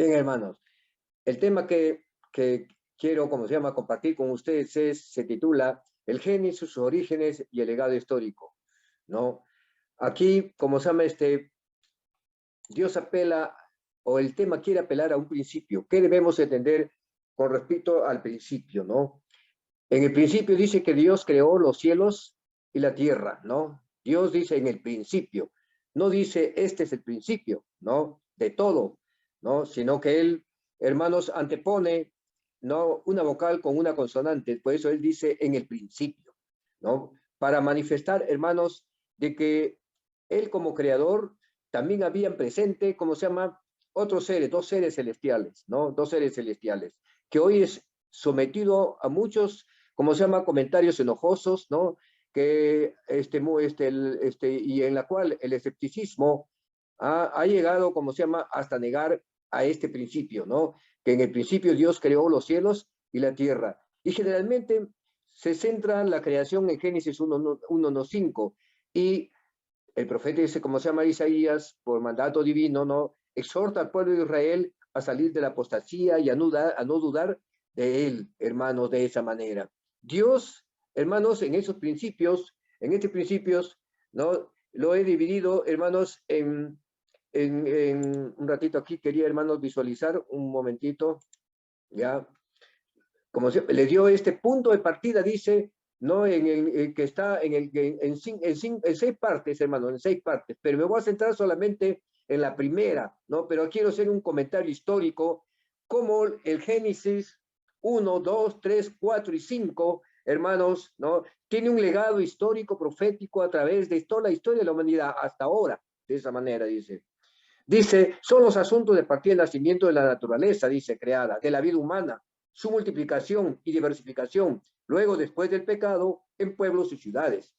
Bien, hermanos, el tema que quiero, como se llama, compartir con ustedes se titula El Génesis, sus orígenes y el legado histórico, ¿no? Aquí, como se llama, Dios apela, o el tema quiere apelar a un principio. ¿Qué debemos entender con respecto al principio, no? En el principio dice que Dios creó los cielos y la tierra, ¿no? Dios dice en el principio, no dice este es el principio, ¿no? De todo, ¿no? Sino que Él, hermanos, antepone, ¿no? Una vocal con una consonante, por eso Él dice en el principio, ¿no? Para manifestar, hermanos, de que Él como creador también habían presente, como se llama, otros seres, dos seres celestiales, ¿no? Dos seres celestiales, que hoy es sometido a muchos, como se llama, comentarios enojosos, ¿no? Que y en la cual el escepticismo ha llegado, como se llama, hasta negar a este principio, ¿no? Que en el principio Dios creó los cielos y la tierra. Y generalmente se centra la creación en Génesis 1:5 y el profeta dice, como se llama Isaías, por mandato divino, ¿no? Exhorta al pueblo de Israel a salir de la apostasía y a no dudar de él, hermanos, de esa manera. Dios, hermanos, en esos principios, ¿no? Lo he dividido, hermanos, en un ratito aquí, quería, hermanos, visualizar un momentito, ya, como se, le dio este punto de partida, dice, ¿no? Que está en 6 partes, hermano, en 6 partes, pero me voy a centrar solamente en la primera, ¿no? Pero quiero hacer un comentario histórico, como el Génesis 1, 2, 3, 4 y 5, hermanos, ¿no? Tiene un legado histórico, profético, a través de toda la historia de la humanidad hasta ahora, de esa manera, dice. Dice, son los asuntos de partida y nacimiento de la naturaleza, dice, creada, de la vida humana, su multiplicación y diversificación, luego después del pecado, en pueblos y ciudades.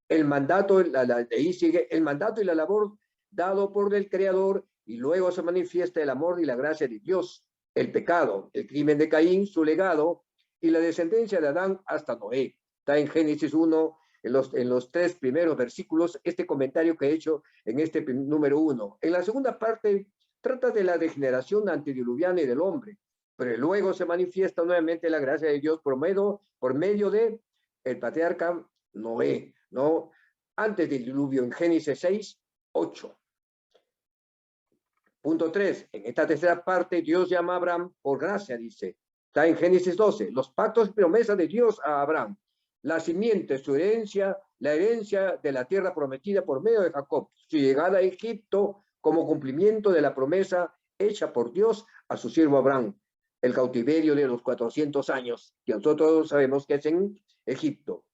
El mandato, de ahí sigue, el mandato y la labor dado por el Creador, y luego se manifiesta el amor y la gracia de Dios, el pecado, el crimen de Caín, su legado, y la descendencia de Adán hasta Noé. Está en Génesis 1, en los 3 primeros versículos, este comentario que he hecho en este número 1. En la segunda parte, trata de la degeneración antediluviana y del hombre, pero luego se manifiesta nuevamente la gracia de Dios por medio de el patriarca Noé, ¿no? Antes del diluvio, en Génesis 6, 8. Punto 3. En esta tercera parte, Dios llama a Abraham por gracia, dice. Está en Génesis 12. Los pactos y promesas de Dios a Abraham. La simiente, su herencia, la herencia de la tierra prometida por medio de Jacob. Su llegada a Egipto como cumplimiento de la promesa hecha por Dios a su siervo Abraham. El cautiverio de los 400 años, que nosotros sabemos que es en Egipto.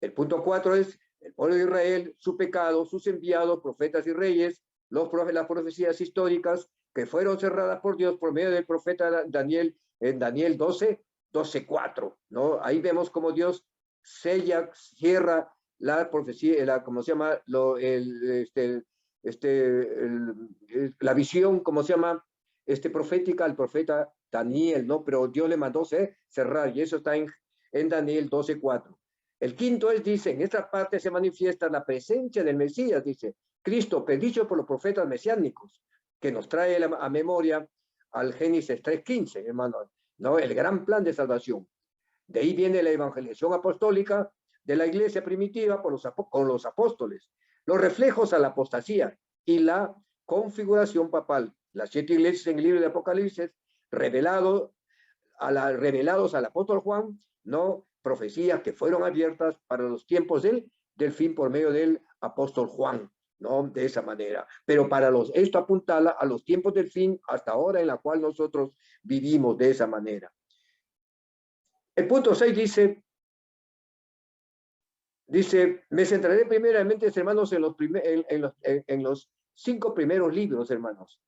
El punto 4 es el pueblo de Israel, su pecado, sus enviados, profetas y reyes, las profecías históricas que fueron cerradas por Dios por medio del profeta Daniel en Daniel 12:4, ¿no? Ahí vemos cómo Dios cierra la profecía, ¿cómo se llama? La visión, ¿cómo se llama? Profética al profeta Daniel, ¿no? Pero Dios le mandó cerrar, y eso está en Daniel 12:4. El quinto es, dice, en esta parte se manifiesta la presencia del Mesías, dice, Cristo, predicho por los profetas mesiánicos, que nos trae a memoria al Génesis 3:15, hermano, ¿no? El gran plan de salvación. De ahí viene la evangelización apostólica de la iglesia primitiva con los apóstoles, los reflejos a la apostasía y la configuración papal. Las 7 iglesias en el libro de Apocalipsis, revelados al apóstol Juan, ¿no? Profecías que fueron abiertas para los tiempos del fin por medio del apóstol Juan, ¿no? De esa manera. Pero esto apuntala a los tiempos del fin hasta ahora en la cual nosotros vivimos de esa manera. El punto 6 dice, me centraré primeramente, hermanos, en los 5 primeros libros, hermanos.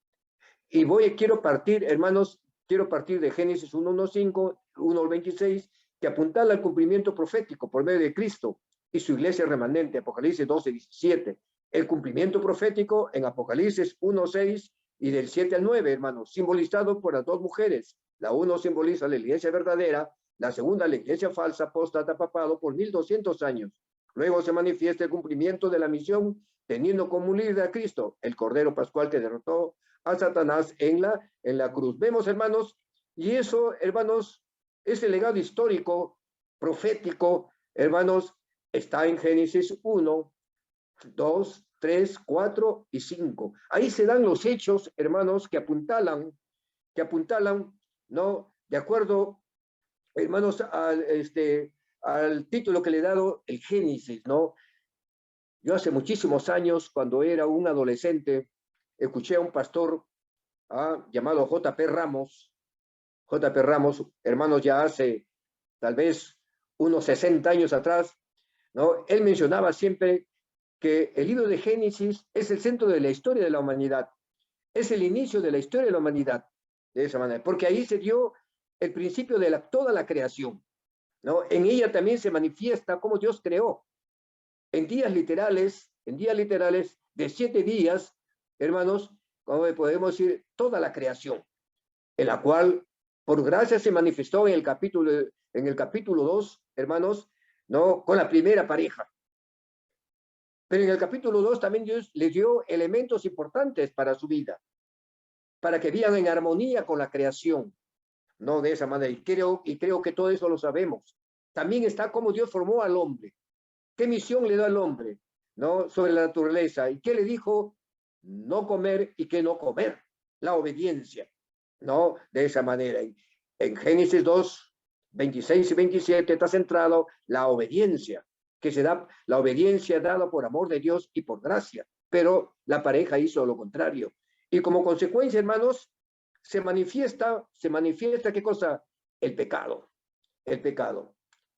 Y quiero partir, hermanos, de Génesis 1:5, 1:26, que apuntala al cumplimiento profético por medio de Cristo y su iglesia remanente, Apocalipsis 12:17. El cumplimiento profético en Apocalipsis 1:6 y del 7 al 9, hermanos, simbolizado por las 2 mujeres. La uno simboliza la iglesia verdadera, la segunda la iglesia falsa, apóstata, papado por 1200 años. Luego se manifiesta el cumplimiento de la misión, teniendo como líder a Cristo, el Cordero Pascual que derrotó a Satanás en la cruz. Vemos, hermanos, y eso, hermanos, ese legado histórico, profético, hermanos, está en Génesis 1, 2, 3, 4 y 5. Ahí se dan los hechos, hermanos, que apuntalan, ¿no? De acuerdo, hermanos, al título que le he dado, el Génesis, ¿no? Yo hace muchísimos años, cuando era un adolescente, escuché a un pastor llamado J.P. Ramos. J.P. Ramos, hermanos, ya hace tal vez unos 60 años atrás, ¿no? Él mencionaba siempre que el libro de Génesis es el centro de la historia de la humanidad, es el inicio de la historia de la humanidad, de esa manera, porque ahí se dio el principio de toda la creación, ¿no? En ella también se manifiesta cómo Dios creó, en días literales de 7 días, hermanos, como podemos decir, toda la creación, en la cual por gracia se manifestó en el capítulo 2, hermanos, ¿no? Con la primera pareja. Pero en el capítulo 2 también Dios les dio elementos importantes para su vida, para que vivan en armonía con la creación, ¿no? De esa manera. Y creo que todo eso lo sabemos. También está cómo Dios formó al hombre. ¿Qué misión le da al hombre, ¿no? Sobre la naturaleza. ¿Y qué le dijo? No comer y qué no comer. La obediencia, ¿no? De esa manera. En Génesis 2, 26 y 27 está centrado la obediencia, que se da, la obediencia dada por amor de Dios y por gracia. Pero la pareja hizo lo contrario. Y como consecuencia, hermanos, se manifiesta, ¿qué cosa? El pecado. El pecado.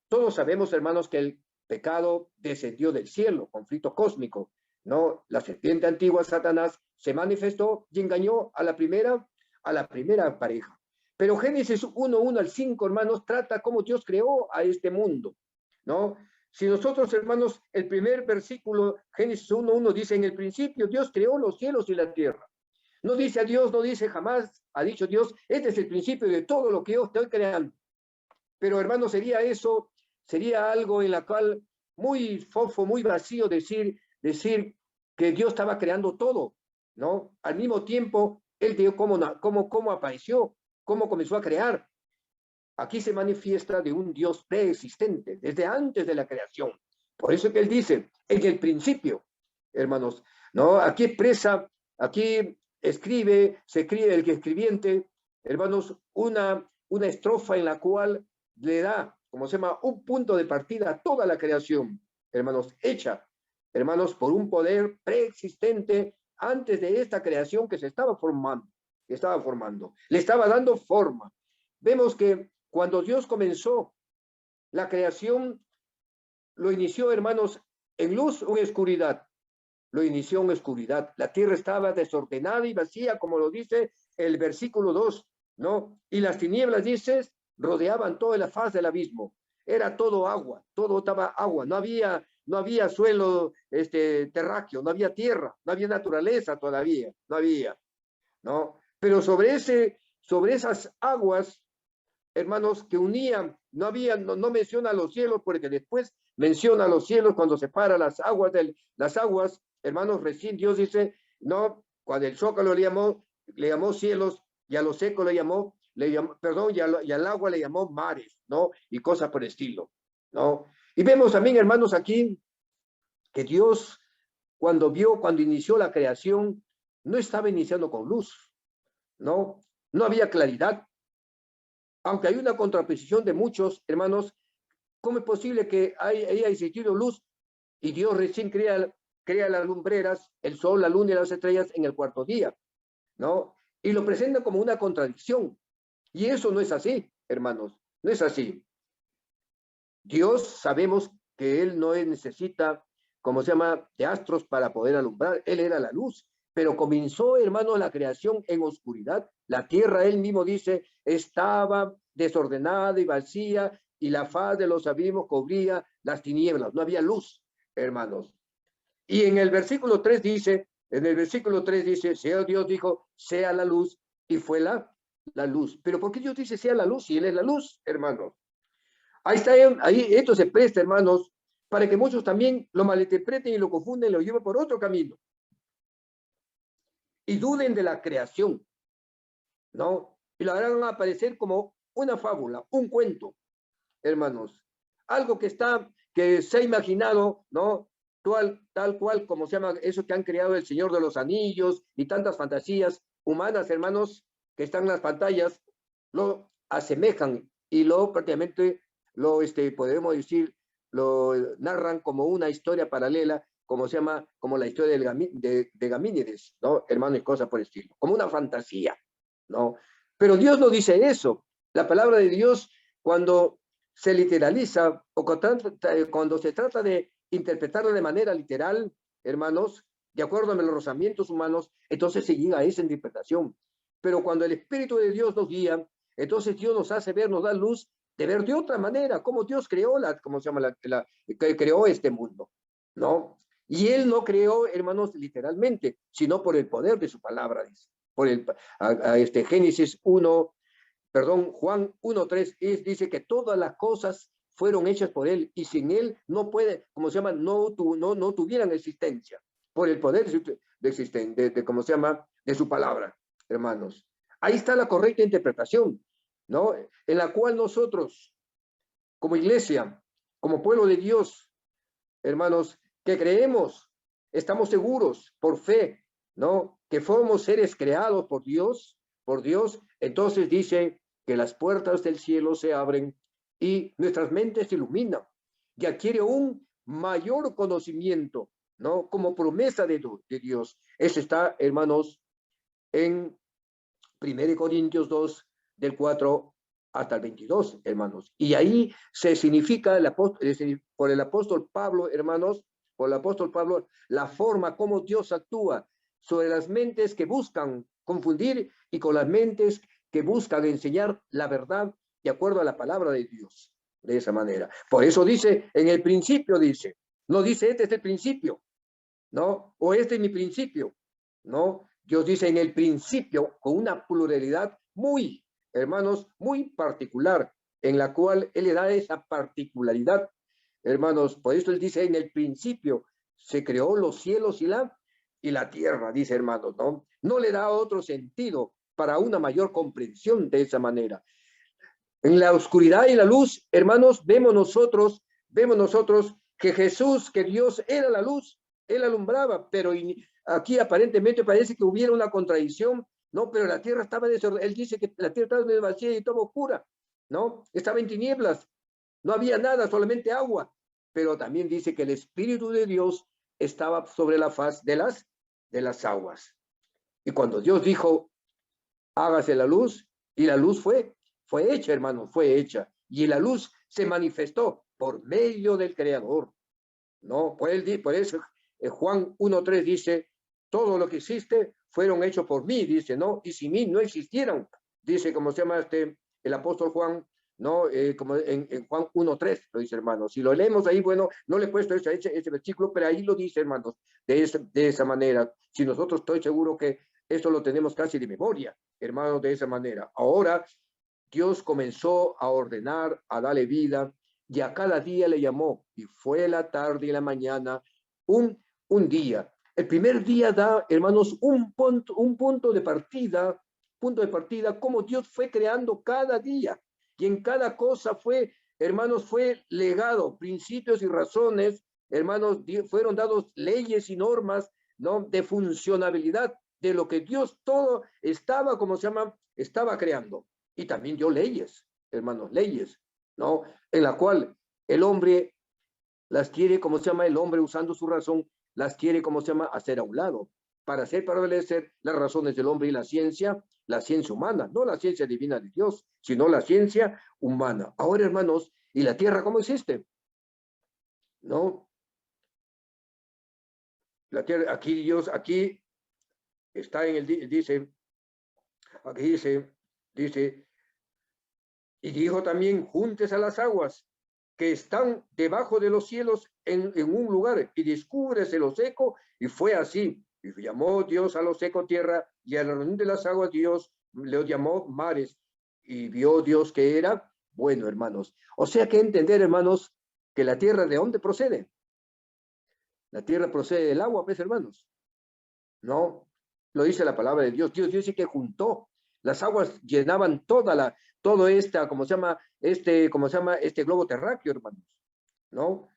Todos sabemos, hermanos, que el pecado descendió del cielo, conflicto cósmico, ¿no? La serpiente antigua, Satanás, se manifestó y engañó a la primera pareja. Pero Génesis 1 al 5, hermanos, trata cómo Dios creó a este mundo, ¿no? Si nosotros, hermanos, el primer versículo, Génesis 1 dice, en el principio Dios creó los cielos y la tierra. No dice a Dios, no dice jamás, ha dicho Dios, este es el principio de todo lo que yo estoy creando. Pero, hermanos, sería algo en la cual muy fofo, muy vacío decir que Dios estaba creando todo, ¿no? Al mismo tiempo, él dio cómo apareció, cómo comenzó a crear. Aquí se manifiesta de un Dios preexistente, desde antes de la creación. Por eso que él dice, en el principio, hermanos, ¿no? Aquí se escribe el escribiente, hermanos, una estrofa en la cual le da, como se llama, un punto de partida a toda la creación, hermanos, hecha, hermanos, por un poder preexistente antes de esta creación que se estaba formando, le estaba dando forma. Vemos que cuando Dios comenzó la creación, lo inició, hermanos, en luz o en oscuridad. Lo inició en oscuridad. La tierra estaba desordenada y vacía, como lo dice el versículo 2, ¿no? Y las tinieblas, dices, rodeaban toda la faz del abismo. Era todo agua, todo estaba agua. No había suelo terráqueo, no había tierra, no había naturaleza todavía, no había, ¿no? Pero sobre esas aguas, hermanos, que unían, no menciona los cielos, porque después menciona los cielos cuando separa las aguas, hermanos, recién Dios dice, no, cuando el zócalo le llamó cielos, y a lo seco le llamó, y al agua le llamó mares, ¿no? Y cosas por el estilo, ¿no? Y vemos también, hermanos, aquí, que Dios, cuando inició la creación, no estaba iniciando con luz, ¿no? No había claridad. Aunque hay una contraposición de muchos, hermanos, ¿cómo es posible que haya existido luz y Dios recién crea las lumbreras, el sol, la luna y las estrellas en el cuarto día, ¿no? Y lo presenta como una contradicción. Y eso no es así, hermanos, no es así. Dios, sabemos que Él no necesita, como se llama, de astros para poder alumbrar. Él era la luz. Pero comenzó, hermanos, la creación en oscuridad. La tierra, Él mismo dice, estaba desordenada y vacía, y la faz de los abismos cubría las tinieblas. No había luz, hermanos. Y en el versículo 3 dice, sea Dios dijo, sea la luz, y fue la luz. Pero ¿por qué Dios dice sea la luz si Él es la luz, hermanos? Ahí está, ahí esto se presta, hermanos, para que muchos también lo malinterpreten y lo confunden y lo lleven por otro camino. Y duden de la creación, ¿no? Y lo harán aparecer como una fábula, un cuento, hermanos. Algo que se ha imaginado, ¿no? Tal cual como se llama eso que han creado el Señor de los Anillos y tantas fantasías humanas, hermanos, que están en las pantallas, lo asemejan y lo prácticamente podemos decir, lo narran como una historia paralela, como se llama, como la historia de Gamínides, ¿no? Hermano y cosas por el estilo, como una fantasía, ¿no? Pero Dios no dice eso. La palabra de Dios, cuando se literaliza o cuando se trata de interpretarla de manera literal, hermanos, de acuerdo a los rozamientos humanos, entonces se llega a esa interpretación. Pero cuando el Espíritu de Dios nos guía, entonces Dios nos hace ver, nos da luz de ver de otra manera cómo Dios creó que creó este mundo, ¿no? Y Él no creó, hermanos, literalmente, sino por el poder de su palabra, dice. Génesis 1, perdón, Juan 1:3 dice que todas las cosas fueron hechas por Él y sin Él no puede, como se llama, no tuvieran existencia por el poder como se llama, de su palabra, hermanos. Ahí está la correcta interpretación, ¿no? En la cual nosotros, como iglesia, como pueblo de Dios, hermanos, que creemos, estamos seguros por fe, ¿no? Que somos seres creados por Dios, entonces dice que las puertas del cielo se abren y nuestras mentes se iluminan y adquiere un mayor conocimiento, ¿no? Como promesa de Dios. Eso está, hermanos, en 1 Corintios 2, del 4 hasta el 22, hermanos. Y ahí se significa por el apóstol Pablo, hermanos, por el apóstol Pablo, la forma como Dios actúa sobre las mentes que buscan confundir y con las mentes que buscan enseñar la verdad de acuerdo a la palabra de Dios. De esa manera. Por eso dice, en el principio dice, no dice este es el principio, ¿no? O este es mi principio, ¿no? Dios dice en el principio con una pluralidad muy, hermanos, muy particular, en la cual Él le da esa particularidad, hermanos. Por eso Él dice en el principio se creó los cielos y la tierra, dice hermanos, ¿no? No le da otro sentido para una mayor comprensión de esa manera. En la oscuridad y la luz, hermanos, vemos nosotros que Jesús, que Dios era la luz, Él alumbraba, pero aquí aparentemente parece que hubiera una contradicción, ¿no? Pero la tierra estaba desordenada. Él dice que la tierra estaba vacía y estaba oscura, ¿no? Estaba en tinieblas, no había nada, solamente agua. Pero también dice que el Espíritu de Dios estaba sobre la faz de las aguas. Y cuando Dios dijo, hágase la luz, y la luz fue hecha, hermano, fue hecha. Y la luz se manifestó por medio del Creador, ¿no? Por eso Juan 1:3 dice, todo lo que existe fueron hechos por mí, dice, ¿no? Y sin mí no existieran, dice, como se llama el apóstol Juan, ¿no? Como en Juan 1:3 lo dice, hermano. Si lo leemos ahí, bueno, no le he puesto ese versículo, pero ahí lo dice, hermanos, de esa manera. Si nosotros estoy seguro que esto lo tenemos casi de memoria, hermanos, de esa manera. Ahora, Dios comenzó a ordenar, a darle vida, y a cada día le llamó, y fue la tarde y la mañana, un día. El primer día da, hermanos, un punto de partida, como Dios fue creando cada día, y en cada cosa fue, hermanos, fue legado, principios y razones, hermanos, fueron dados leyes y normas, ¿no? De funcionabilidad, de lo que Dios todo estaba, como se llama, estaba creando. Y también dio leyes, hermanos, leyes, ¿no? En la cual el hombre las quiere, como se llama, el hombre usando su razón, las quiere, como se llama, hacer a un lado, para hacer prevalecer las razones del hombre y la ciencia humana, no la ciencia divina de Dios, sino la ciencia humana. Ahora, hermanos, ¿y la tierra cómo existe? ¿No? La tierra, aquí está en dice, y dijo también, juntes a las aguas que están debajo de los cielos en un lugar, y descúbrese lo seco, y fue así. Y llamó Dios a lo seco tierra, y a la reunión de las aguas Dios le llamó mares, y vio Dios que era bueno, hermanos. O sea que entender, hermanos, que la tierra ¿de dónde procede? La tierra procede del agua, pues, hermanos. No, lo dice la palabra de Dios. Dios dice que juntó. Las aguas llenaban todo ¿cómo se llama? Este globo terráqueo, hermanos. ¿No?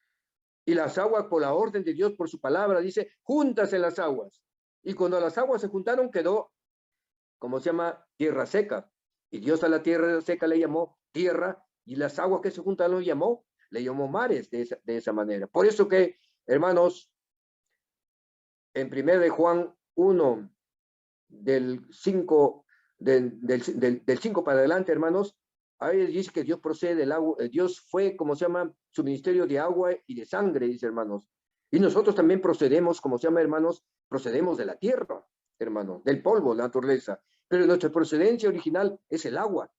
Y las aguas, por la orden de Dios, por su palabra, dice, júntase las aguas. Y cuando las aguas se juntaron, quedó, ¿cómo se llama? Tierra seca. Y Dios a la tierra seca le llamó tierra, y las aguas que se juntaron le llamó mares de esa manera. Por eso que, hermanos, en 1 de Juan 1, del 5, del 5 para adelante, hermanos, ahí dice que Dios procede del agua, Dios fue, ¿cómo se llama? Su ministerio de agua y de sangre, dice, hermanos. Y nosotros también procedemos, ¿cómo se llama, hermanos? Procedemos de la tierra, hermano, del polvo, la naturaleza. Pero nuestra procedencia original es el agua.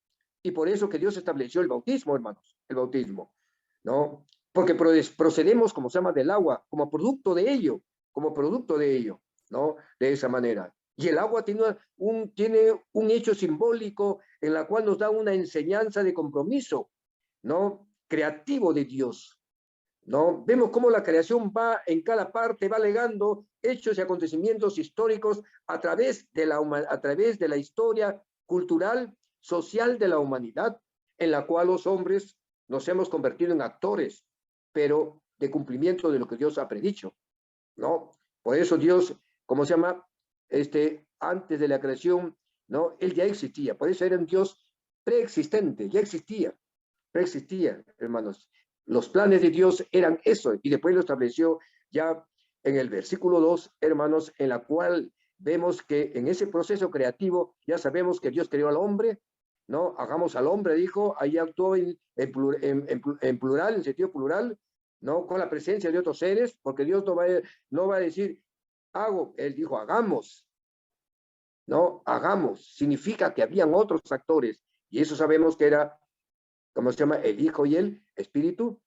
Y por eso que Dios estableció el bautismo, hermanos, el bautismo, ¿no? Porque procedemos, como se llama, del agua, como producto de ello, ¿no? De esa manera. Y el agua tiene un hecho simbólico en la cual nos da una enseñanza de compromiso, ¿no? Creativo de Dios, ¿no? Vemos cómo la creación va en cada parte, va legando hechos y acontecimientos históricos a través de la historia cultural, social de la humanidad, en la cual los hombres nos hemos convertido en actores, pero de cumplimiento de lo que Dios ha predicho, ¿no? Por eso Dios, ¿cómo se llama? Antes de la creación, ¿no? Él ya existía, por eso era un Dios preexistente, ya preexistía, hermanos. Los planes de Dios eran eso, y después lo estableció ya en el versículo 2, hermanos, en la cual vemos que en ese proceso creativo ya sabemos que Dios creó al hombre, ¿no? Hagamos al hombre, dijo, ahí actuó en plural, en sentido plural, ¿no? Con la presencia de otros seres, porque Dios no va a decir, hago, él dijo, hagamos, ¿no? Hagamos, significa que habían otros actores, y eso sabemos que era, ¿cómo se llama? El Hijo y el Espíritu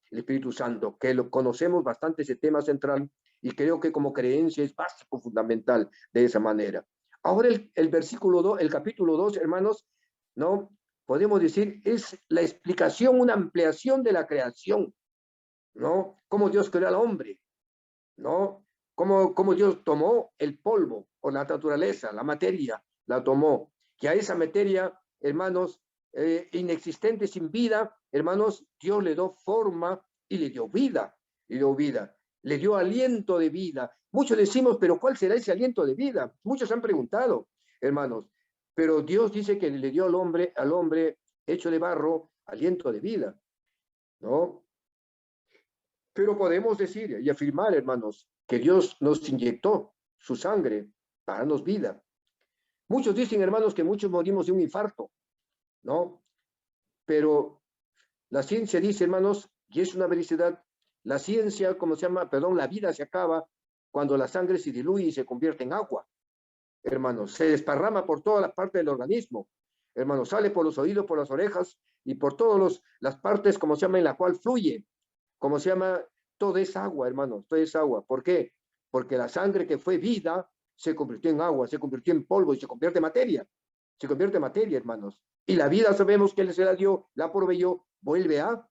Santo, que lo conocemos bastante ese tema central, y creo que como creencia es básico, fundamental, de esa manera. Ahora el versículo 2, el capítulo 2, hermanos, ¿no? Podemos decir, es la explicación, una ampliación de la creación, ¿no? Cómo Dios creó al hombre, ¿no? Cómo Dios tomó el polvo o la naturaleza, la materia, la tomó. Que a esa materia, hermanos, inexistente, sin vida, hermanos, Dios le dio forma y le dio vida, le dio aliento de vida. Muchos decimos, pero ¿cuál será ese aliento de vida? Muchos han preguntado, hermanos, pero Dios dice que le dio al hombre hecho de barro, aliento de vida, ¿no? Pero podemos decir y afirmar, hermanos, que Dios nos inyectó su sangre para darnos vida. Muchos dicen, hermanos, que muchos morimos de un infarto, ¿no? Pero la ciencia dice, hermanos, y es una vericidad, la ciencia, ¿cómo se llama? Perdón, la vida se acaba cuando la sangre se diluye y se convierte en agua, hermanos. Se desparrama por toda la parte del organismo, hermanos. Sale por los oídos, por las orejas y por todas las partes, ¿cómo se llama? En la cual fluye. ¿Cómo se llama? Todo es agua, hermanos, todo es agua. ¿Por qué? Porque la sangre que fue vida se convirtió en agua, se convirtió en polvo y se convierte en materia. Se convierte en materia, hermanos. Y la vida sabemos que Él se la dio, la proveyó, vuelve a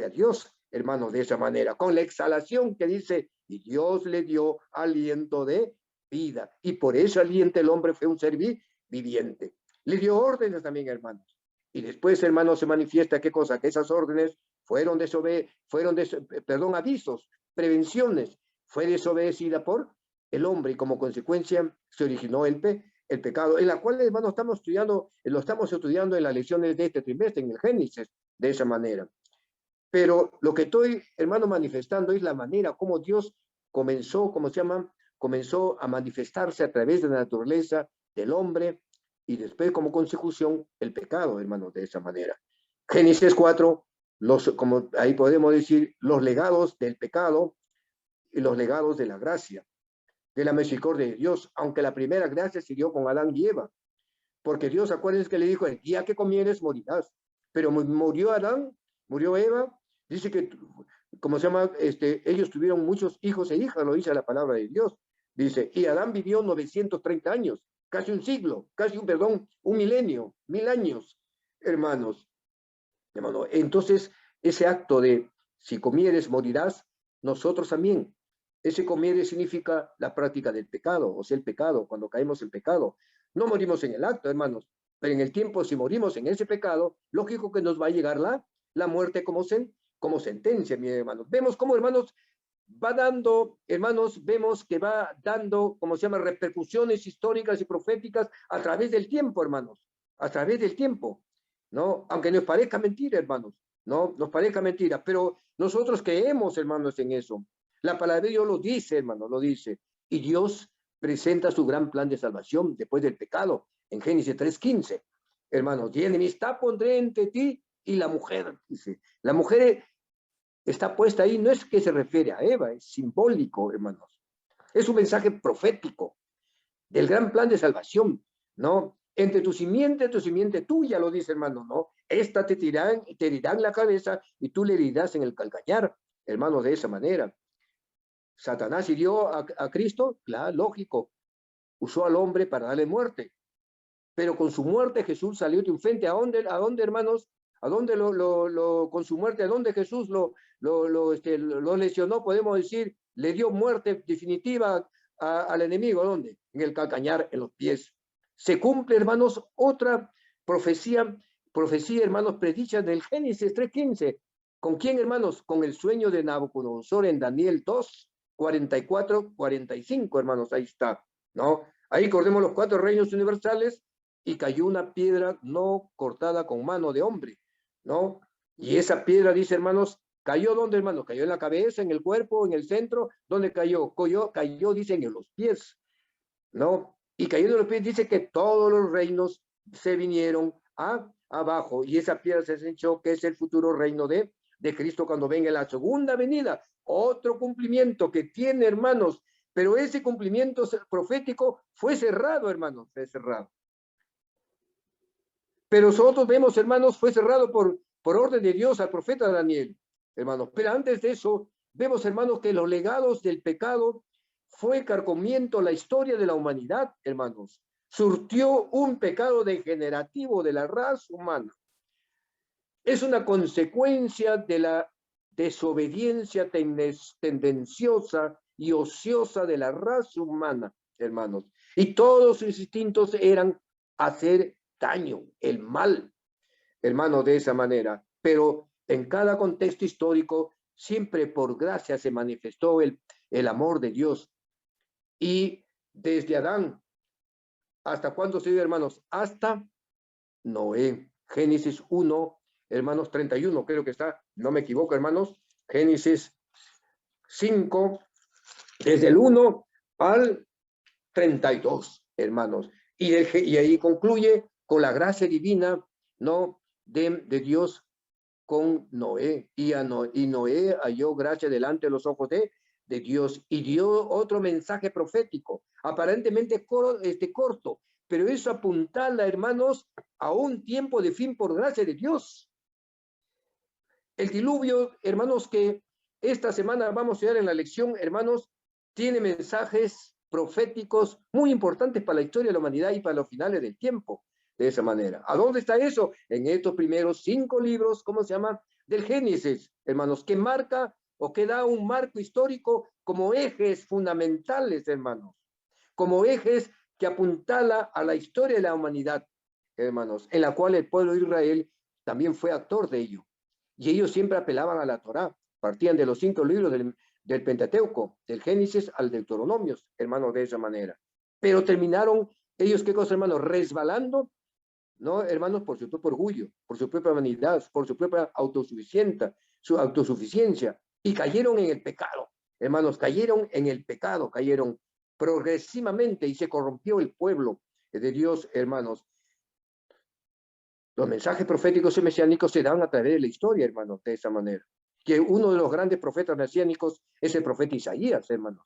Dios, hermanos, de esa manera. Con la exhalación que dice, y Dios le dio aliento de vida. Y por ese aliento el hombre fue un ser viviente. Le dio órdenes también, hermanos. Y después, hermanos, se manifiesta qué cosa, que esas órdenes fueron avisos, prevenciones, fue desobedecida por el hombre y como consecuencia se originó el pecado, en la cual, hermanos, lo estamos estudiando en las lecciones de este trimestre, en el Génesis, de esa manera. Pero lo que estoy, hermano, manifestando es la manera como Dios comenzó, comenzó a manifestarse a través de la naturaleza del hombre y después como consecución el pecado, hermanos, de esa manera. Génesis 4, como ahí podemos decir, los legados del pecado y los legados de la gracia, de la misericordia de Dios, aunque la primera gracia se dio con Adán y Eva, porque Dios, acuérdense que le dijo, el día que comieres morirás, pero murió Adán, murió Eva, dice que, como se llama, ellos tuvieron muchos hijos e hijas, lo dice la palabra de Dios, dice, y Adán vivió 930 años, casi un siglo, un milenio, 1000 años, hermanos. Entonces, ese acto de si comieres morirás, nosotros también. Ese comer significa la práctica del pecado, o sea, el pecado, cuando caemos en pecado. No morimos en el acto, hermanos, pero en el tiempo, si morimos en ese pecado, lógico que nos va a llegar la muerte como sentencia, mi hermano. Vemos cómo, hermanos, va dando, hermanos, vemos que va dando, como se llama, repercusiones históricas y proféticas a través del tiempo, hermanos, a través del tiempo, ¿no? Aunque nos parezca mentira, hermanos, ¿no? Nos parezca mentira, pero nosotros creemos, hermanos, en eso. La palabra de Dios lo dice, hermanos, lo dice. Y Dios presenta su gran plan de salvación después del pecado, en Génesis 3:15. Hermanos, y enemistad pondré entre ti y la mujer, dice. La mujer está puesta ahí, no es que se refiere a Eva, es simbólico, hermanos. Es un mensaje profético del gran plan de salvación, ¿no? Entre tu simiente tuya, lo dice, hermano, ¿no? Esta te herirán la cabeza y tú le herirás en el calcañar, hermano, de esa manera. Satanás hirió a Cristo, claro, lógico, usó al hombre para darle muerte, pero con su muerte Jesús salió triunfante. ¿A dónde, hermanos? ¿A dónde con su muerte, a dónde Jesús lo lesionó? Podemos decir, le dio muerte definitiva al enemigo. ¿A dónde? En el calcañar, en los pies. Se cumple, hermanos, otra profecía, hermanos, predicha del Génesis 3:15. ¿Con quién, hermanos? Con el sueño de Nabucodonosor en Daniel 2, 44, 45, hermanos, ahí está, ¿no? Ahí recordemos los 4 reinos universales y cayó una piedra no cortada con mano de hombre, ¿no? Y esa piedra, dice, hermanos, ¿cayó dónde, hermanos? Cayó en la cabeza, en el cuerpo, en el centro. ¿Dónde cayó? Cayó, dicen, en los pies, ¿no? Y cayendo en los pies dice que todos los reinos se vinieron abajo y esa piedra se echó, que es el futuro reino de Cristo cuando venga la segunda venida. Otro cumplimiento que tiene, hermanos, pero ese cumplimiento profético fue cerrado, hermanos, fue cerrado. Pero nosotros vemos, hermanos, fue cerrado por orden de Dios al profeta Daniel, hermanos. Pero antes de eso, vemos, hermanos, que los legados del pecado fue carcomiendo la historia de la humanidad, hermanos. Surtió un pecado degenerativo de la raza humana. Es una consecuencia de la desobediencia tendenciosa y ociosa de la raza humana, hermanos. Y todos sus instintos eran hacer daño, el mal, hermano, de esa manera. Pero en cada contexto histórico, siempre por gracia se manifestó el amor de Dios. Y desde Adán, ¿hasta cuándo se dio, hermanos? Hasta Noé. Génesis 1, hermanos, 31, creo que está, no me equivoco, hermanos. Génesis 5, desde el 1 al 32, hermanos. Y ahí concluye con la gracia divina, ¿no? De Dios con Noé. Y Noé halló gracia delante de los ojos de Dios y dio otro mensaje profético, aparentemente corto, pero eso apuntala, hermanos, a un tiempo de fin por gracia de Dios. El diluvio, hermanos, que esta semana vamos a ver en la lección, hermanos, tiene mensajes proféticos muy importantes para la historia de la humanidad y para los finales del tiempo, de esa manera. ¿A dónde está eso? En estos primeros 5 libros, ¿cómo se llama? Del Génesis, hermanos, que marca o que da un marco histórico como ejes fundamentales, hermanos, como ejes que apuntala a la historia de la humanidad, hermanos, en la cual el pueblo de Israel también fue actor de ello. Y ellos siempre apelaban a la Torá, partían de los 5 libros del Pentateuco, del Génesis al Deuteronomio, hermanos, de esa manera. Pero terminaron ellos, ¿qué cosa, hermanos? Resbalando, ¿no, hermanos? Por su propio orgullo, por su propia vanidad, por su propia autosuficiencia, y cayeron en el pecado, hermanos, cayeron en el pecado, cayeron progresivamente y se corrompió el pueblo de Dios, hermanos. Los mensajes proféticos y mesiánicos se dan a través de la historia, hermanos, de esa manera. Que uno de los grandes profetas mesiánicos es el profeta Isaías, hermanos.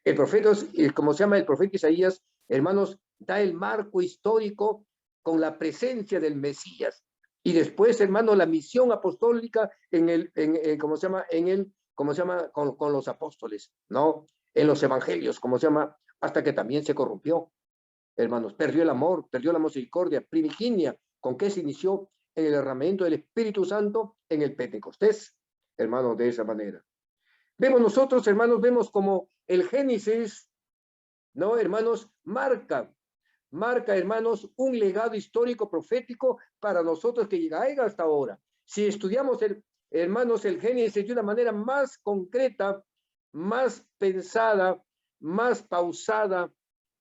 El profeta, como se llama el profeta Isaías, hermanos, da el marco histórico con la presencia del Mesías. Y después, hermanos, la misión apostólica ¿cómo se llama? Con los apóstoles, ¿no? En los evangelios, ¿cómo se llama? Hasta que también se corrompió, hermanos. Perdió el amor, perdió la misericordia primiginia. ¿Con qué se inició? En el derramamiento del Espíritu Santo en el Pentecostés, hermanos, de esa manera. Vemos nosotros, hermanos, vemos como el Génesis, ¿no, hermanos? Marca, hermanos, un legado histórico profético para nosotros que llega hasta ahora. Si estudiamos, hermanos, el Génesis de una manera más concreta, más pensada, más pausada,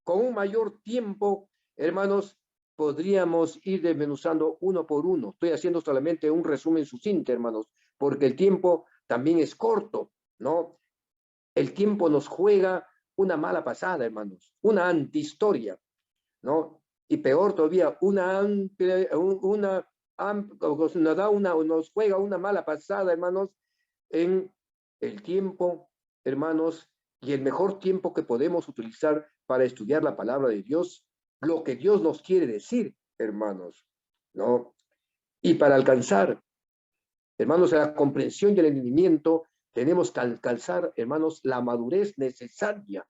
con un mayor tiempo, hermanos, podríamos ir desmenuzando uno por uno. Estoy haciendo solamente un resumen sucinto, hermanos, porque el tiempo también es corto, ¿no? El tiempo nos juega una mala pasada, hermanos, una antihistoria, ¿no? Y peor todavía, nos juega una mala pasada, hermanos, en el tiempo, hermanos, y el mejor tiempo que podemos utilizar para estudiar la palabra de Dios, lo que Dios nos quiere decir, hermanos, ¿no? Y para alcanzar, hermanos, la comprensión y el entendimiento, tenemos que alcanzar, hermanos, la madurez necesaria.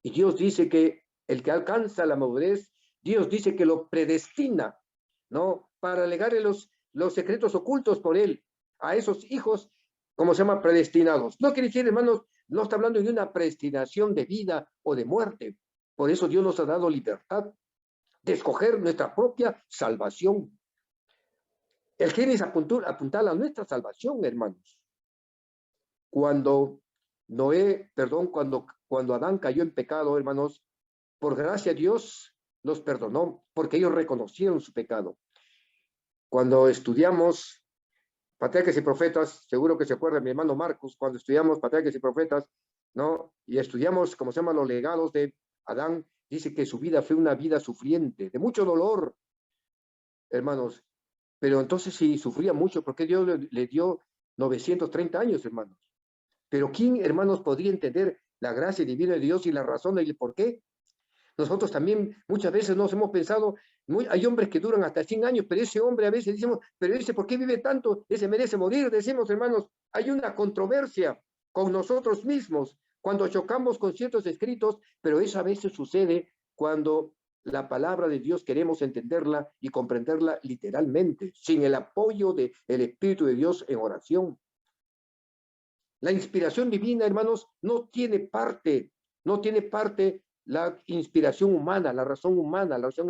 Y Dios dice que el que alcanza la madurez, Dios dice que lo predestina, ¿no? Para legarle los secretos ocultos por él a esos hijos, como se llama, predestinados. No quiere decir, hermanos, no está hablando de una predestinación de vida o de muerte. Por eso Dios nos ha dado libertad de escoger nuestra propia salvación. El Génesis apuntala a nuestra salvación, hermanos. Cuando Adán cayó en pecado, hermanos, por gracia Dios los perdonó, porque ellos reconocieron su pecado. Cuando estudiamos Patriarcas y Profetas, seguro que se acuerda mi hermano Marcos, cuando estudiamos Patriarcas y Profetas, ¿no? Y estudiamos, como se llama, los legados de Adán, dice que su vida fue una vida sufriente, de mucho dolor, hermanos. Pero entonces, si sufría mucho, ¿por qué Dios le dio 930 años, hermanos? Pero ¿quién, hermanos, podría entender la gracia divina de Dios y la razón del por qué? Nosotros también muchas veces nos hemos pensado, hay hombres que duran hasta 100 años, pero ese hombre a veces decimos, pero ese, ¿por qué vive tanto? Ese merece morir. Decimos, hermanos, hay una controversia con nosotros mismos cuando chocamos con ciertos escritos, pero eso a veces sucede cuando la palabra de Dios queremos entenderla y comprenderla literalmente, sin el apoyo del Espíritu de Dios en oración. La inspiración divina, hermanos, no tiene parte la inspiración humana, la razón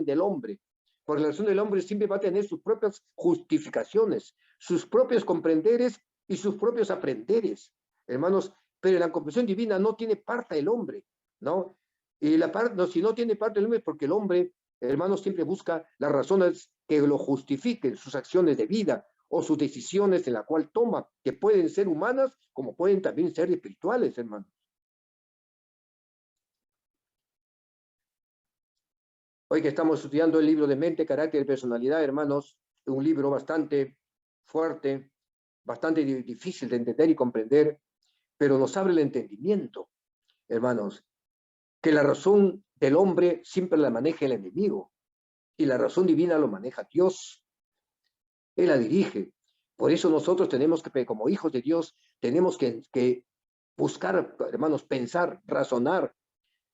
del hombre. Porque la razón del hombre siempre va a tener sus propias justificaciones, sus propios comprenderes y sus propios aprenderes, hermanos. Pero la comprensión divina no tiene parte el hombre, ¿no? Y si no tiene parte el hombre, porque el hombre, hermanos, siempre busca las razones que lo justifiquen, sus acciones de vida o sus decisiones en la cual toma, que pueden ser humanas como pueden también ser espirituales, hermanos. Hoy que estamos estudiando el libro de Mente, Carácter y Personalidad, hermanos, un libro bastante fuerte, bastante difícil de entender y comprender, pero nos abre el entendimiento, hermanos, que la razón del hombre siempre la maneja el enemigo y la razón divina lo maneja Dios. Él la dirige. Por eso nosotros tenemos que, como hijos de Dios, tenemos que buscar, hermanos, pensar, razonar,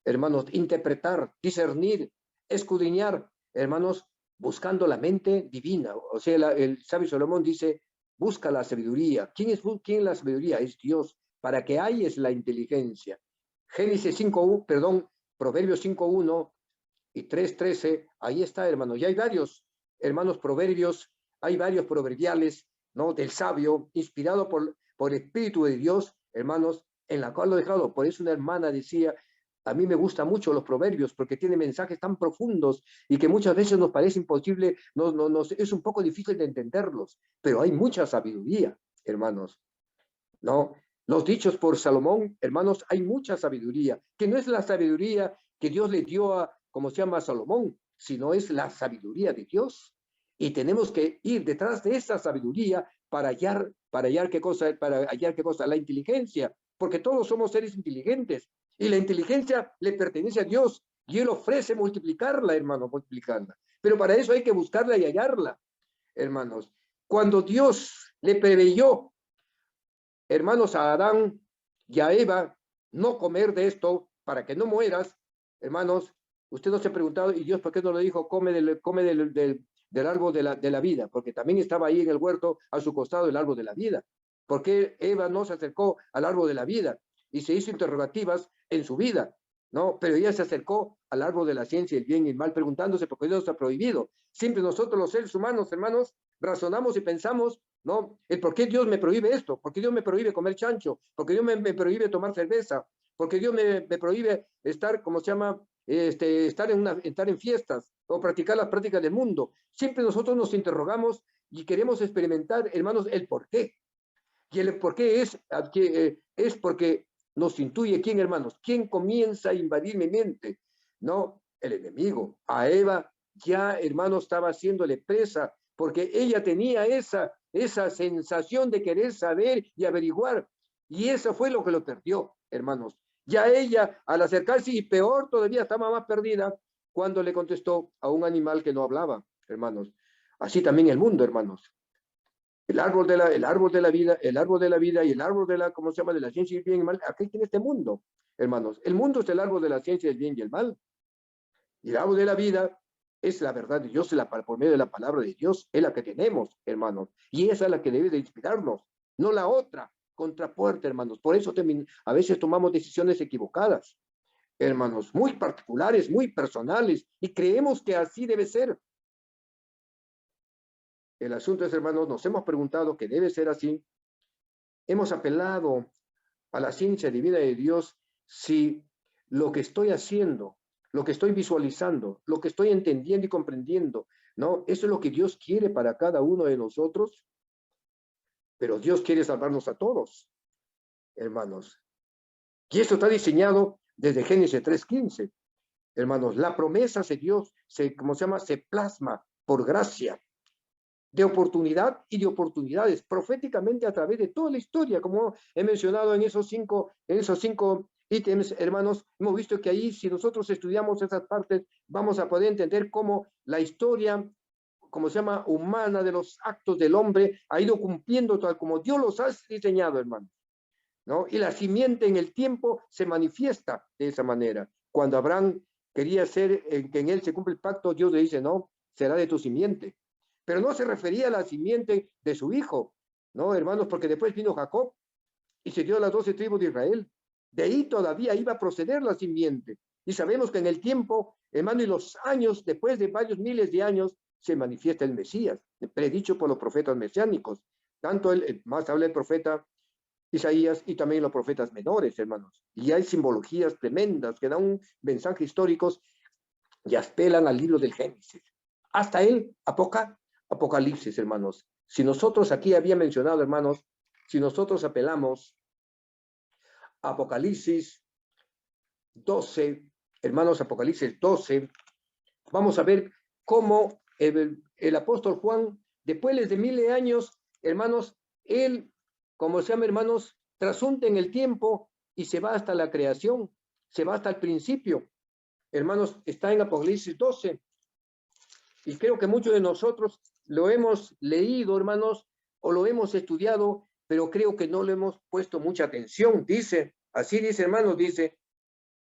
hermanos, interpretar, discernir, escudriñar, hermanos, buscando la mente divina. O sea, el sabio Salomón dice, busca la sabiduría. ¿Quién es la sabiduría? Es Dios, para que halles la inteligencia. Proverbios 5:1 y 3:13, ahí está, hermanos. Y hay varios, hermanos, hay varios proverbiales, ¿no? Del sabio, inspirado por el Espíritu de Dios, hermanos, en la cual lo he dejado. Por eso una hermana decía, a mí me gustan mucho los proverbios porque tienen mensajes tan profundos y que muchas veces nos parece imposible, es un poco difícil de entenderlos, pero hay mucha sabiduría, hermanos, ¿no? Los dichos por Salomón, hermanos, hay mucha sabiduría, que no es la sabiduría que Dios le dio a, como se llama, a Salomón, sino es la sabiduría de Dios. Y tenemos que ir detrás de esa sabiduría para hallar qué cosa, la inteligencia, porque todos somos seres inteligentes y la inteligencia le pertenece a Dios y Él ofrece multiplicarla, hermano, multiplicarla. Pero para eso hay que buscarla y hallarla, hermanos. Cuando Dios le preveyó, hermanos, a Adán y a Eva no comer de esto para que no mueras, hermanos, usted no se ha preguntado, ¿y Dios por qué no le dijo come del árbol de la vida? Porque también estaba ahí en el huerto a su costado el árbol de la vida. ¿Por qué Eva no se acercó al árbol de la vida y se hizo interrogativas en su vida? ¿No? Pero ella se acercó al árbol de la ciencia, el bien y el mal, preguntándose por qué Dios está prohibido. Siempre nosotros los seres humanos, hermanos, razonamos y pensamos, ¿no? El por qué Dios me prohíbe esto, por qué Dios me prohíbe comer chancho, por qué Dios me prohíbe tomar cerveza, por qué Dios me prohíbe estar, ¿cómo se llama? Estar en fiestas o practicar las prácticas del mundo. Siempre nosotros nos interrogamos y queremos experimentar, hermanos, el por qué. Y el por qué es porque nos intuye quién, hermanos, quién comienza a invadir mi mente. No, el enemigo. A Eva ya, hermanos, estaba haciéndole presa porque ella tenía esa sensación de querer saber y averiguar. Y eso fue lo que lo perdió, hermanos. Ya ella, al acercarse, y peor todavía, estaba más perdida cuando le contestó a un animal que no hablaba, hermanos. Así también el mundo, hermanos. El árbol de la vida, el árbol de la vida y el árbol de la, ¿cómo se llama? De la ciencia y el bien y el mal. Aquí tiene este mundo, hermanos. El mundo es el árbol de la ciencia, el bien y el mal. Y el árbol de la vida es la verdad de Dios, por medio de la palabra de Dios, es la que tenemos, hermanos. Y esa es la que debe de inspirarnos, no la otra, contrapuerta, hermanos. Por eso a veces tomamos decisiones equivocadas, hermanos, muy particulares, muy personales, y creemos que así debe ser. El asunto es, hermanos, nos hemos preguntado que debe ser así. Hemos apelado a la ciencia divina de Dios si lo que estoy haciendo, lo que estoy visualizando, lo que estoy entendiendo y comprendiendo, ¿no? Eso es lo que Dios quiere para cada uno de nosotros, pero Dios quiere salvarnos a todos, hermanos. Y eso está diseñado desde Génesis 3:15, hermanos. La promesa de Dios ¿cómo se llama? Se plasma por gracia, de oportunidad y de oportunidades, proféticamente a través de toda la historia, como he mencionado en esos cinco ítems, hermanos. Hemos visto que ahí, si nosotros estudiamos esas partes, vamos a poder entender cómo la historia, como se llama, humana de los actos del hombre, ha ido cumpliendo tal como Dios los ha diseñado, hermanos, ¿no? Y la simiente en el tiempo se manifiesta de esa manera. Cuando Abraham quería ser, que en él se cumple el pacto, Dios le dice, no, será de tu simiente. Pero no se refería a la simiente de su hijo, ¿no, hermanos? Porque después vino Jacob y se dio las 12 tribus de Israel. De ahí todavía iba a proceder la simiente. Y sabemos que en el tiempo, hermano, y los años, después de varios miles de años, se manifiesta el Mesías, predicho por los profetas mesiánicos. Tanto más habla el profeta Isaías y también los profetas menores, hermanos. Y hay simbologías tremendas que dan un mensaje históricos y apelan al libro del Génesis. Hasta el Apocalipsis, hermanos. Si nosotros aquí había mencionado, hermanos, si nosotros apelamos a Apocalipsis 12, hermanos, Apocalipsis 12, vamos a ver cómo el apóstol Juan, después de miles de años, hermanos, él, como se llama, hermanos, trasunta en el tiempo y se va hasta la creación, se va hasta el principio. Hermanos, está en Apocalipsis 12. Y creo que muchos de nosotros lo hemos leído, hermanos, o lo hemos estudiado, pero creo que no le hemos puesto mucha atención. Dice, así dice, hermanos, dice,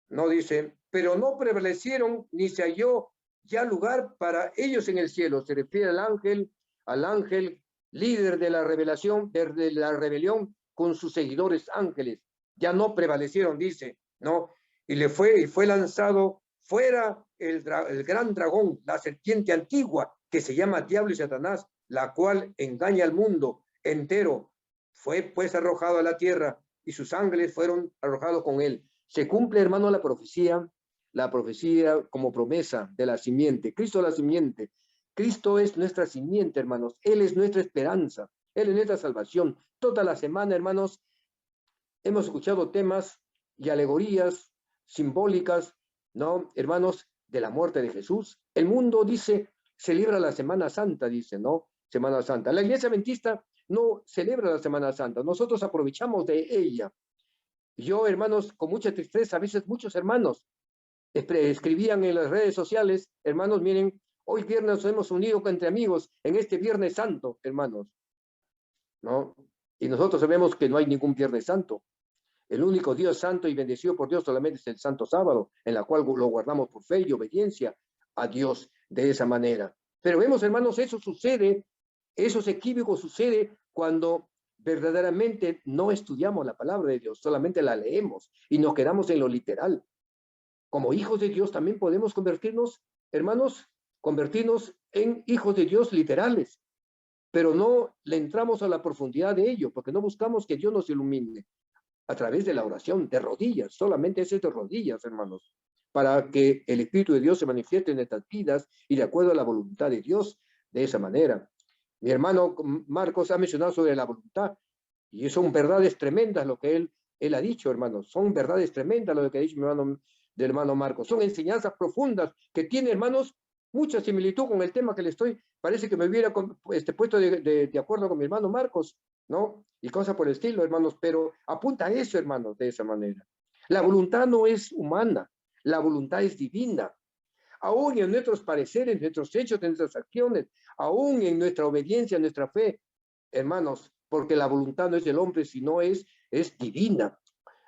no dice, pero no prevalecieron ni se halló ya lugar para ellos en el cielo. Se refiere al ángel líder de la revelación, de la rebelión con sus seguidores ángeles. Ya no prevalecieron, dice, ¿no? Y fue lanzado fuera el gran dragón, la serpiente antigua, que se llama Diablo y Satanás, la cual engaña al mundo entero. Fue pues arrojado a la tierra y sus ángeles fueron arrojados con él. Se cumple, hermano, la profecía como promesa de la simiente. Cristo la simiente. Cristo es nuestra simiente, hermanos. Él es nuestra esperanza. Él es nuestra salvación. Toda la semana, hermanos, hemos escuchado temas y alegorías simbólicas, ¿no, hermanos? De la muerte de Jesús. El mundo dice, celebra la Semana Santa, dice, ¿no? Semana Santa. La Iglesia Adventista no celebra la Semana Santa. Nosotros aprovechamos de ella. Yo, hermanos, con mucha tristeza, a veces muchos hermanos escribían en las redes sociales, hermanos, miren, hoy viernes nos hemos unido entre amigos en este Viernes Santo, hermanos, ¿no? Y nosotros sabemos que no hay ningún Viernes Santo. El único Dios santo y bendecido por Dios solamente es el Santo Sábado, en la cual lo guardamos por fe y obediencia a Dios de esa manera. Pero vemos, hermanos, eso sucede, esos equívocos sucede cuando verdaderamente no estudiamos la palabra de Dios, solamente la leemos y nos quedamos en lo literal. Como hijos de Dios también podemos convertirnos, hermanos, convertirnos en hijos de Dios literales, pero no le entramos a la profundidad de ello, porque no buscamos que Dios nos ilumine a través de la oración, de rodillas, solamente es de rodillas, hermanos, para que el Espíritu de Dios se manifieste en nuestras vidas y de acuerdo a la voluntad de Dios, de esa manera. Mi hermano Marcos ha mencionado sobre la voluntad, y son verdades tremendas lo que él ha dicho, hermanos, son verdades tremendas lo que ha dicho mi hermano, del hermano Marcos, son enseñanzas profundas que tiene, hermanos, mucha similitud con el tema que le estoy, parece que me hubiera puesto de acuerdo con mi hermano Marcos, ¿no? Y cosas por el estilo, hermanos, pero apunta a eso, hermanos, de esa manera. La voluntad no es humana, la voluntad es divina. Aún en nuestros pareceres, en nuestros hechos, en nuestras acciones, aún en nuestra obediencia, en nuestra fe, hermanos, porque la voluntad no es del hombre, sino es divina.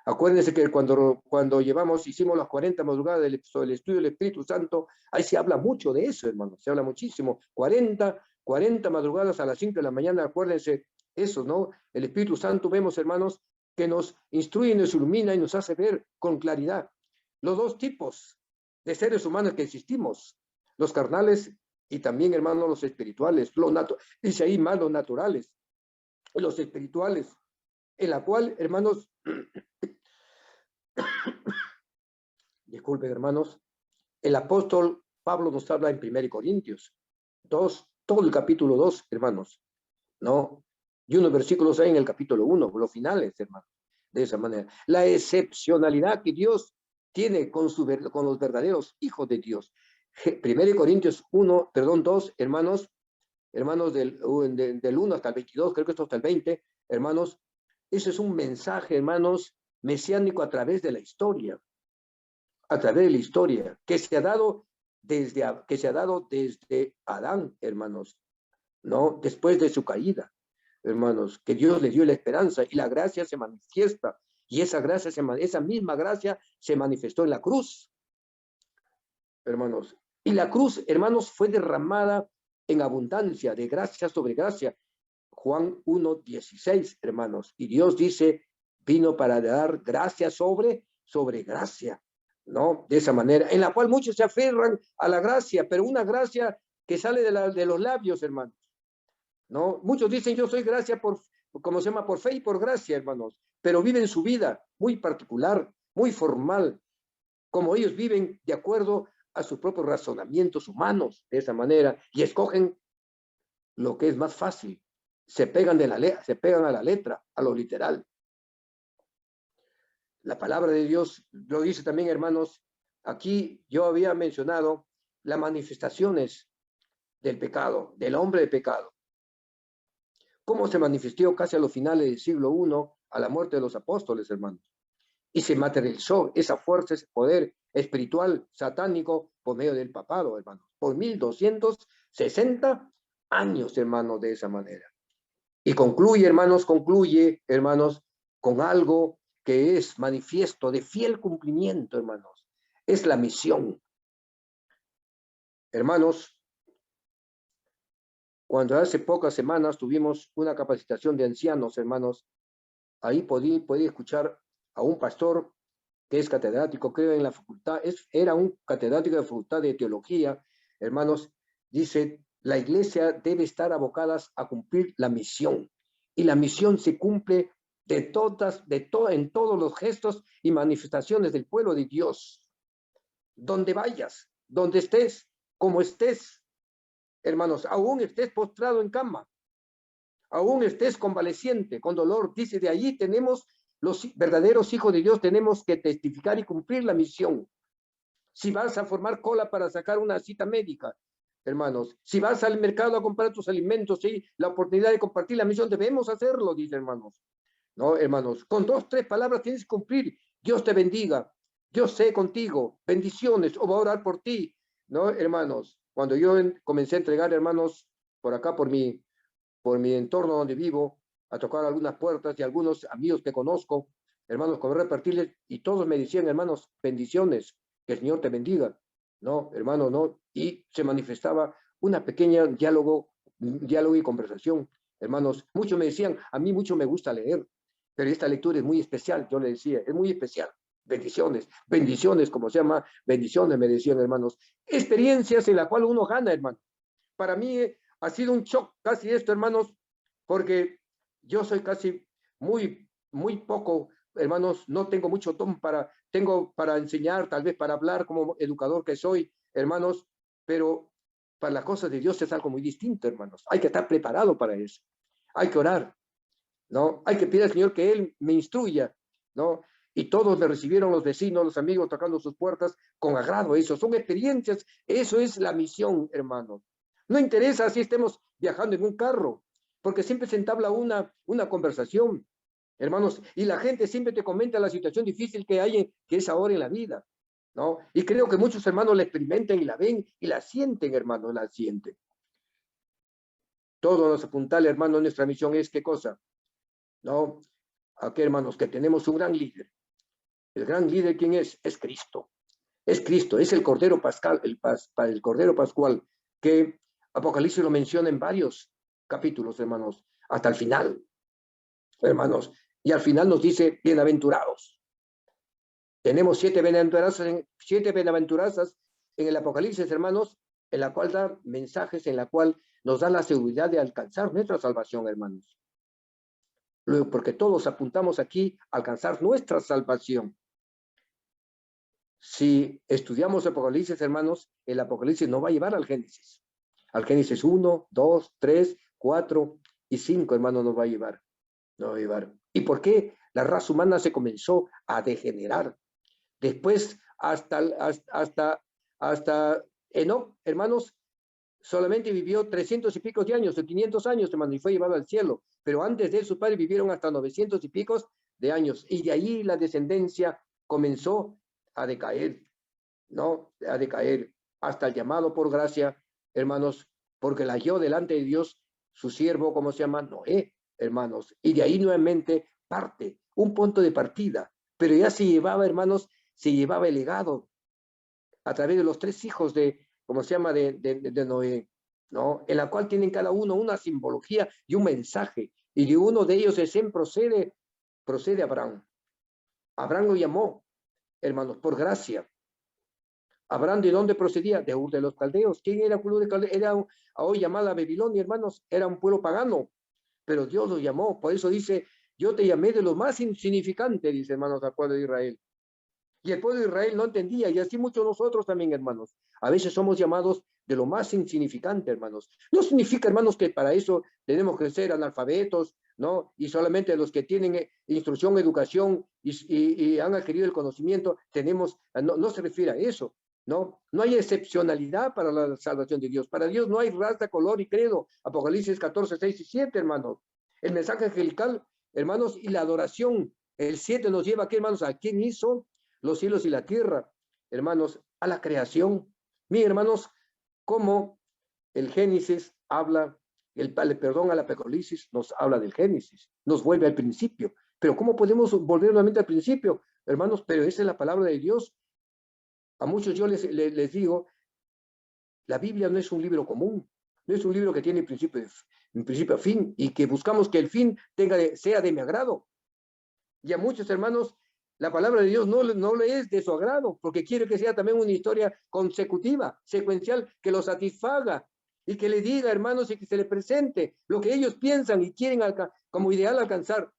Acuérdense que cuando hicimos las 40 madrugadas del estudio del Espíritu Santo, ahí se habla mucho de eso, hermanos, se habla muchísimo. 40 madrugadas a las 5 de la mañana, acuérdense eso, ¿no? El Espíritu Santo, vemos, hermanos, que nos instruye, nos ilumina y nos hace ver con claridad los dos tipos de seres humanos que existimos, los carnales y también, hermanos, los espirituales, dice ahí más los naturales, los espirituales, en la cual, hermanos, disculpen, hermanos, el apóstol Pablo nos habla en 1 Corintios 2, todo el capítulo 2, hermanos, ¿no? Y unos versículos hay en el capítulo 1, los finales, hermanos, de esa manera. La excepcionalidad que Dios tiene con los verdaderos hijos de Dios. 1 Corintios 2, hermanos del 1 hasta el 22, creo que esto hasta el 20, hermanos, ese es un mensaje, hermanos, mesiánico a través de la historia, que se ha dado desde Adán, hermanos, ¿no? Después de su caída, hermanos, que Dios le dio la esperanza y la gracia se manifiesta, y esa misma gracia se manifestó en la cruz, hermanos. Y la cruz, hermanos, fue derramada en abundancia de gracia sobre gracia. Juan 1:16, hermanos. Y Dios dice, vino para dar gracia sobre gracia, ¿no? De esa manera, en la cual muchos se aferran a la gracia, pero una gracia que sale de los labios, hermanos, ¿no? Muchos dicen, yo soy gracia por fe y por gracia, hermanos, pero viven su vida muy particular, muy formal, como ellos viven de acuerdo a sus propios razonamientos humanos, de esa manera, y escogen lo que es más fácil, se pegan a la letra, a lo literal. La palabra de Dios lo dice también, hermanos. Aquí yo había mencionado las manifestaciones del pecado, del hombre de pecado. Cómo se manifestó casi a los finales del siglo I, a la muerte de los apóstoles, hermanos. Y se materializó esa fuerza, ese poder espiritual satánico por medio del papado, hermanos. Por 1260 años, hermanos, de esa manera. Y concluye, hermanos, con algo que es manifiesto de fiel cumplimiento, hermanos. Es la misión. Hermanos, cuando hace pocas semanas tuvimos una capacitación de ancianos, hermanos, ahí podí escuchar a un pastor que es catedrático, creo, en la facultad, era un catedrático de la facultad de teología, hermanos, dice, la iglesia debe estar abocada a cumplir la misión, y la misión se cumple en todos los gestos y manifestaciones del pueblo de Dios, donde vayas, donde estés, como estés, hermanos, aún estés postrado en cama, aún estés convaleciente, con dolor, dice, de allí tenemos los verdaderos hijos de Dios, tenemos que testificar y cumplir la misión. Si vas a formar cola para sacar una cita médica, hermanos, si vas al mercado a comprar tus alimentos, sí, la oportunidad de compartir la misión, debemos hacerlo, dice, hermanos. No, hermanos, con 2, 3 palabras tienes que cumplir. Dios te bendiga, Dios sé contigo, bendiciones, o va a orar por ti, ¿no, hermanos? Cuando yo comencé a entregar, hermanos, por acá, por mi entorno donde vivo, a tocar algunas puertas y algunos amigos que conozco, hermanos, con repartirles, y todos me decían, hermanos, bendiciones, que el Señor te bendiga, ¿no, hermano? No, y se manifestaba una pequeña diálogo y conversación, Hermanos, muchos me decían, a mí mucho me gusta leer, pero esta lectura es muy especial, yo le decía, es muy especial. Bendiciones, bendiciones, como se llama, bendiciones, me decían, hermanos. Experiencias en las cuales uno gana, hermano. Para mí ha sido un shock casi esto, hermanos, porque yo soy casi muy poco, hermanos, no tengo mucho don tengo para enseñar, tal vez para hablar como educador que soy, hermanos, pero para las cosas de Dios es algo muy distinto, hermanos. Hay que estar preparado para eso. Hay que orar, ¿no? Hay que pedir al Señor que Él me instruya, ¿no? Y todos le recibieron, los vecinos, los amigos, tocando sus puertas con agrado. Eso son experiencias, eso es la misión, hermanos. No interesa si estemos viajando en un carro, porque siempre se entabla una conversación, hermanos, y la gente siempre te comenta la situación difícil que hay, que es ahora en la vida, ¿no? Y creo que muchos hermanos la experimentan y la ven y la sienten, hermanos, la sienten. Todos nos apuntales, hermanos, nuestra misión es ¿qué cosa? ¿No? Aquí, hermanos, que tenemos un gran líder. El gran líder, ¿quién es? Es Cristo. Es Cristo, es el Cordero Pascal, el Cordero Pascual, que Apocalipsis lo menciona en varios capítulos, hermanos, hasta el final, hermanos. Y al final nos dice, bienaventurados. Tenemos siete bienaventuranzas en el Apocalipsis, hermanos, en la cual da mensajes, en la cual nos da la seguridad de alcanzar nuestra salvación, hermanos. Luego, porque todos apuntamos aquí a alcanzar nuestra salvación. Si estudiamos Apocalipsis, hermanos, el Apocalipsis no va a llevar al Génesis. Al Génesis 1, 2, 3, 4 y 5, hermanos, nos va a llevar. Nos va a llevar. ¿Y por qué la raza humana se comenzó a degenerar? Después, hasta Enoc, hermanos, solamente vivió 300 y pico de años, o 500 años, hermano, y fue llevado al cielo. Pero antes de él, sus padres vivieron hasta 900 y pico de años. Y de ahí la descendencia comenzó a decaer, ¿no? A decaer hasta el llamado por gracia, hermanos, porque la halló delante de Dios su siervo, ¿cómo se llama? Noé, hermanos. Y de ahí nuevamente parte, un punto de partida. Pero ya se llevaba, hermanos, se llevaba el legado a través de los tres hijos ¿cómo se llama? De Noé, ¿no? En la cual tienen cada uno una simbología y un mensaje. Y de uno de ellos procede Abraham. Abraham lo llamó, hermanos, por gracia. Abraham, ¿de dónde procedía? De Ur de los Caldeos. ¿Quién era Ur de Caldeos? Era hoy llamada Babilonia, hermanos. Era un pueblo pagano, pero Dios lo llamó. Por eso dice, yo te llamé de lo más insignificante, dice, hermanos, al pueblo de Israel. Y el pueblo de Israel no entendía, y así muchos nosotros también, hermanos. A veces somos llamados de lo más insignificante, hermanos. No significa, hermanos, que para eso tenemos que ser analfabetos, ¿no? Y solamente los que tienen instrucción, educación y han adquirido el conocimiento, no se refiere a eso, ¿no? No hay excepcionalidad para la salvación de Dios. Para Dios no hay raza, color y credo. Apocalipsis 14, 6 y 7, hermanos. El mensaje angelical, hermanos, y la adoración. El 7 nos lleva aquí, hermanos, ¿a quién hizo los cielos y la tierra, hermanos, a la creación? Miren, hermanos, cómo el Génesis habla, perdón, al Apocalipsis nos habla del Génesis, nos vuelve al principio. Pero ¿cómo podemos volver nuevamente al principio, hermanos? Pero esa es la palabra de Dios. A muchos yo les digo, la Biblia no es un libro común, no es un libro que tiene principio a fin, y que buscamos que el fin sea de mi agrado. Y a muchos hermanos, la palabra de Dios no le es de su agrado, porque quiere que sea también una historia consecutiva, secuencial, que lo satisfaga y que le diga, hermanos, y que se le presente lo que ellos piensan y quieren como ideal alcanzar.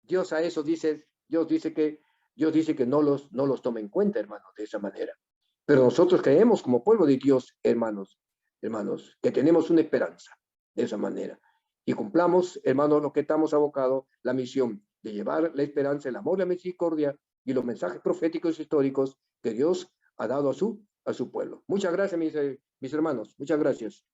Dios a eso dice, Dios dice que no los toma en cuenta, hermanos, de esa manera. Pero nosotros creemos como pueblo de Dios, hermanos, que tenemos una esperanza de esa manera. Y cumplamos, hermanos, lo que estamos abocados, la misión de llevar la esperanza, el amor, la misericordia y los mensajes proféticos históricos que Dios ha dado a su pueblo. Muchas gracias, mis hermanos. Muchas gracias.